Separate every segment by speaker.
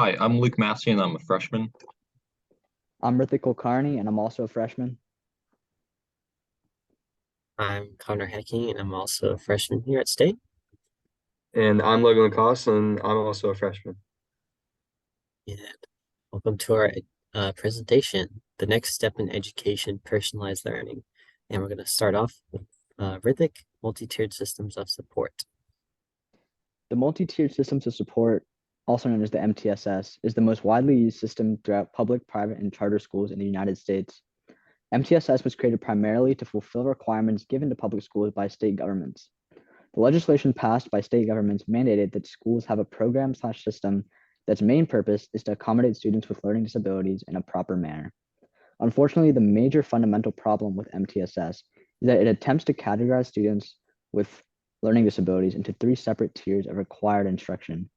Speaker 1: Hi, I'm Luke Massie and I'm a freshman.
Speaker 2: I'm Rithik Kulkarni, and I'm also a freshman.
Speaker 3: I'm Connor Hekking, and I'm also a freshman here at State.
Speaker 4: And I'm Logan LaCosse, and I'm also a freshman.
Speaker 3: And welcome to our presentation, The Next Step in Education, Personalized Learning. And we're going to start off with Rithik, Multi-Tiered Systems of Support.
Speaker 2: The multi-tiered systems of support, also known as the MTSS, is the most widely used system throughout public, private, and charter schools in the United States. MTSS was created primarily to fulfill requirements given to public schools by state governments. The legislation passed by state governments mandated that schools have a program/system that's main purpose is to accommodate students with learning disabilities in a proper manner. Unfortunately, the major fundamental problem with MTSS is that it attempts to categorize students with learning disabilities into three separate tiers of required instruction: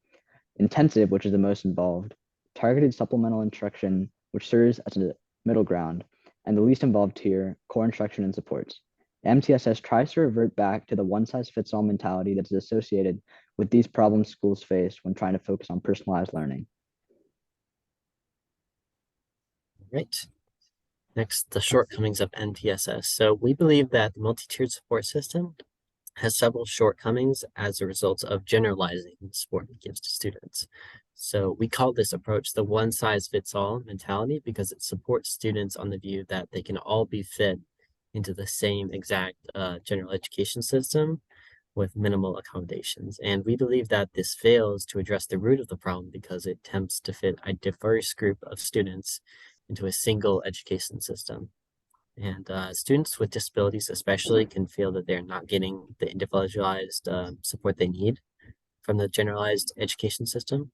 Speaker 2: intensive, which is the most involved; targeted supplemental instruction, which serves as a middle ground; and the least involved tier, core instruction and supports. MTSS tries to revert back to the one-size-fits-all mentality that is associated with these problems schools face when trying to focus on personalized learning.
Speaker 3: Right. Next, the shortcomings of MTSS. So we believe that the multi-tiered support system has several shortcomings as a result of generalizing the support it gives to students. So we call this approach the one-size-fits-all mentality because it supports students on the view that they can all be fit into the same exact general education system with minimal accommodations. And we believe that this fails to address the root of the problem because it attempts to fit a diverse group of students into a single education system. And students with disabilities especially can feel that they're not getting the individualized support they need from the generalized education system.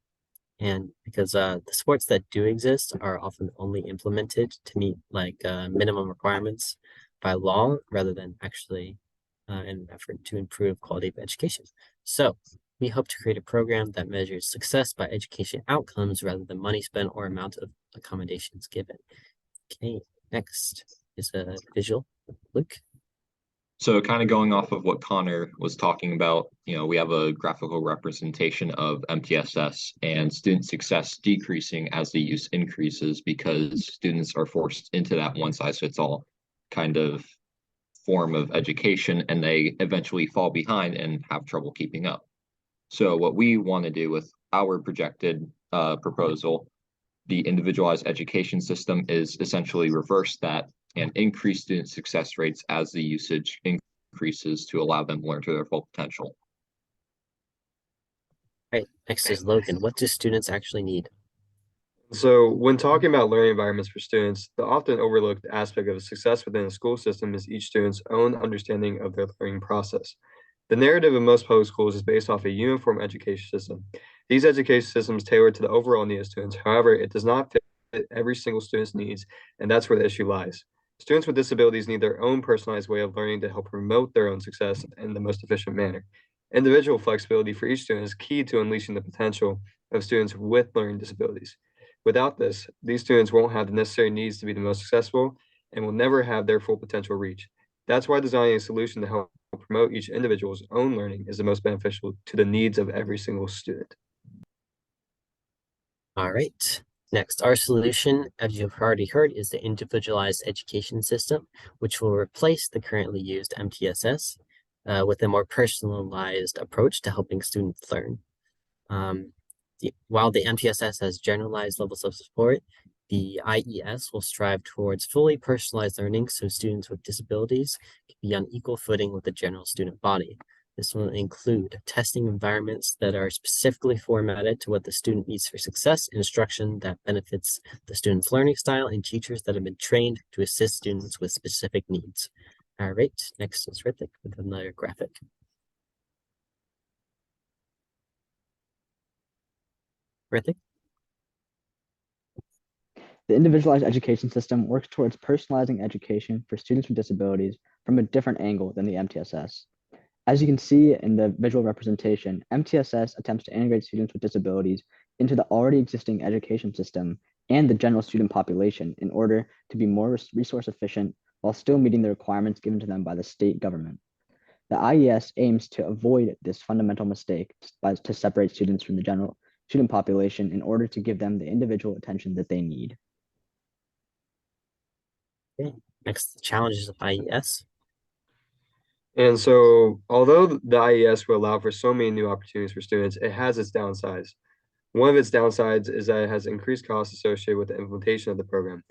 Speaker 3: And because the supports that do exist are often only implemented to meet like minimum requirements by law rather than actually in an effort to improve quality of education. So we hope to create a program that measures success by education outcomes rather than money spent or amount of accommodations given. Okay, next is a visual. Luke.
Speaker 1: So kind of going off of what Connor was talking about, we have a graphical representation of MTSS and student success decreasing as the use increases because students are forced into that one size fits all kind of form of education and they eventually fall behind and have trouble keeping up. So what we want to do with our projected proposal, the individualized education system, is essentially reverse that and increase student success rates as the usage increases to allow them to learn to their full potential.
Speaker 3: Right, next is Logan. What do students actually need?
Speaker 4: So when talking about learning environments for students, the often overlooked aspect of success within a school system is each student's own understanding of their learning process. The narrative of most public schools is based off a uniform education system. These education systems tailor to the overall needs of students. However, it does not fit every single student's needs, and that's where the issue lies. Students with disabilities need their own personalized way of learning to help promote their own success in the most efficient manner. Individual flexibility for each student is key to unleashing the potential of students with learning disabilities. Without this, these students won't have the necessary needs to be the most successful and will never have their full potential reached. That's why designing a solution to help promote each individual's own learning is the most beneficial to the needs of every single student.
Speaker 3: All right. Next, our solution, as you've already heard, is the individualized education system, which will replace the currently used MTSS with a more personalized approach to helping students learn. While the MTSS has generalized levels of support, the IES will strive towards fully personalized learning so students with disabilities can be on equal footing with the general student body. This will include testing environments that are specifically formatted to what the student needs for success, instruction that benefits the student's learning style, and teachers that have been trained to assist students with specific needs. All right, next is Rithik with another graphic. Rithik?
Speaker 2: The individualized education system works towards personalizing education for students with disabilities from a different angle than the MTSS. As you can see in the visual representation, MTSS attempts to integrate students with disabilities into the already existing education system and the general student population in order to be more resource efficient while still meeting the requirements given to them by the state government. The IES aims to avoid this fundamental mistake to separate students from the general student population in order to give them the individual attention that they need.
Speaker 3: Okay. Next, the challenges of IES.
Speaker 4: And so, although the IES will allow for so many new opportunities for students, it has its downsides. One of its downsides is that it has increased costs associated with the implementation of the program.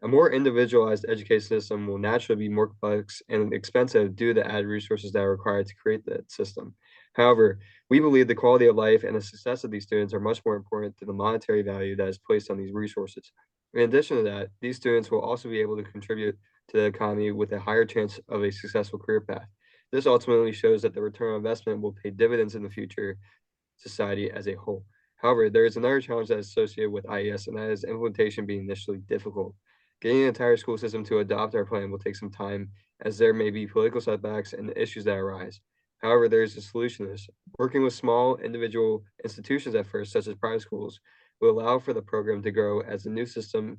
Speaker 4: A more individualized education system will naturally be more complex and expensive due to the added resources that are required to create that system. However, we believe the quality of life and the success of these students are much more important than the monetary value that is placed on these resources. In addition to that, these students will also be able to contribute to the economy with a higher chance of a successful career path. This ultimately shows that the return on investment will pay dividends in the future society as a whole. However, there is another challenge that is associated with IES, and that is implementation being initially difficult. Getting the entire school system to adopt our plan will take some time, as there may be political setbacks and issues that arise. However, there is a solution to this. Working with small individual institutions at first, such as private schools, will allow for the program to grow as the new system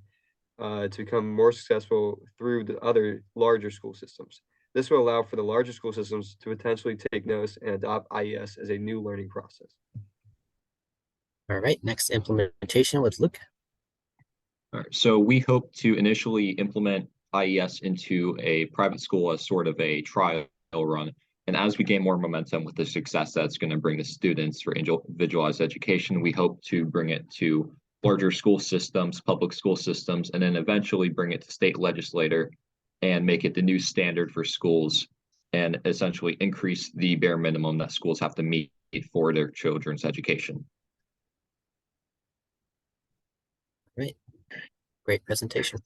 Speaker 4: to become more successful through the other larger school systems. This will allow for the larger school systems to potentially take notice and adopt IES as a new learning process.
Speaker 3: All right, next implementation with Luke.
Speaker 1: All right, so we hope to initially implement IES into a private school as sort of a trial run. And as we gain more momentum with the success that's going to bring the students for individualized education, we hope to bring it to larger school systems, public school systems, and then eventually bring it to state legislature and make it the new standard for schools and essentially increase the bare minimum that schools have to meet for their children's education.
Speaker 3: Great presentation.